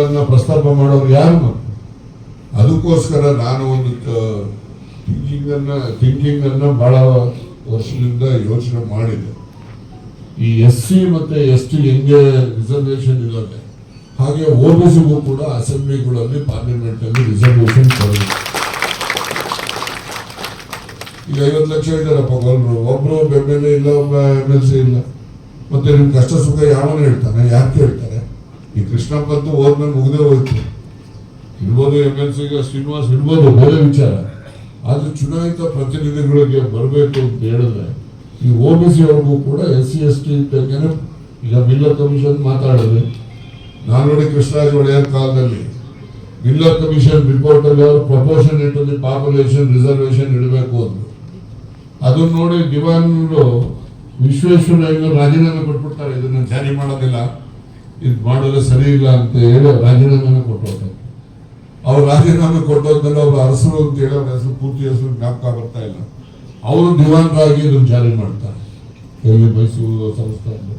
ವಿಷಯಗಳನ್ನ ಪ್ರಸ್ತಾಪ ಮಾಡೋರು ಯಾರು? ಅದಕ್ಕೋಸ್ಕರ ನಾನು ಒಂದು ಥಿಂಕಿಂಗ್ ಅನ್ನ ಬಹಳ ವರ್ಷದಿಂದ ಯೋಚನೆ ಮಾಡಿದೆ. ಈ SC ಮತ್ತೆ ST ಹೆಂಗೆ ರಿಸರ್ವೇಶನ್ ಇರೋದೆ ಹಾಗೆ OBCಗೂ ಕೂಡ ಅಸೆಂಬ್ಲಿಗಳಲ್ಲಿ ಪಾರ್ಲಿಮೆಂಟ್ ಅಲ್ಲಿ ರಿಸರ್ವೇಶನ್ ಕೊಡಬೇಕು. ಈಗ 50 ಲಕ್ಷ ಇದ್ದಾರಪ್ಪ ಒಬ್ರು MLA ಇಲ್ಲ, ಒಬ್ಬ MLC ಇಲ್ಲ. ಮತ್ತೆ ನಿಮ್ ಕಷ್ಟ ಸುಖ ಯಾವನು ಹೇಳ್ತಾನೆ? ಯಾರು ಕೇಳ್ತಾರೆ? ಈ ಕೃಷ್ಣಪ್ಪಂತೂ ಹೋದ್ಮೇಲೆ ಮುಗ್ದೇ ಹೋಯ್ತು. ಇರ್ಬೋದು MLCಗೆ ಶ್ರೀನಿವಾಸ್ ಇರ್ಬೋದು, ಬೇರೆ ವಿಚಾರ. ಆದ್ರೆ ಚುನಾಯಿತ ಪ್ರತಿನಿಧಿಗಳಿಗೆ ಬರಬೇಕು ಅಂತ ಹೇಳಿದ್ರೆ ಈ OBC ಅವ್ರಿಗೂ ಕೂಡ SC ST ಈಗ ಮಿಲ್ಲರ್ ಕಮಿಷನ್ ಮಾತಾಡಿದ್ರೆ ನಾನು ನೋಡಿ ಕೃಷ್ಣರಾಜ್ ಒಡೆಯರ್ ಕಾಲದಲ್ಲಿ ಮಿಲ್ಲರ್ ಕಮಿಷನ್ ರಿಪೋರ್ಟ್ ಅಲ್ಲಿ ಅವರು proportionate to the population reservation ಇಡಬೇಕು ಅಂದ್ರು. ಅದನ್ನ ನೋಡಿ ದಿವಾನ್ರು ವಿಶ್ವೇಶ್ವರಯ್ಯ ರಾಜೀನಾಮೆ ಕೊಟ್ಬಿಡ್ತಾರೆ, ಇದನ್ನ ಜಾರಿ ಮಾಡೋದಿಲ್ಲ, ಇದು ಮಾಡೋದು ಸರಿ ಇಲ್ಲ ಅಂತ ಹೇಳಿ ರಾಜೀನಾಮೆ ಕೊಟ್ಟೋಗ್ತಾರೆ. ಅವ್ರು ರಾಜೀನಾಮೆ ಕೊಟ್ಟೋದ್ಮೇಲೆ ಅವ್ರ ಅರಸರು ಅಂತ ಹೇಳಿ ಅವ್ರ ಹೆಸರು ಪೂರ್ತಿ ಹೆಸರು ಜ್ಞಾಪಕ ಬರ್ತಾ ಇಲ್ಲ. ಅವರು ದಿವಾನ್ರಾಗಿ ಇದನ್ನು ಜಾರಿ ಮಾಡ್ತಾರೆ ಎಲ್ಲಿ ಮೈಸೂರು ಸಂಸ್ಥಾನ.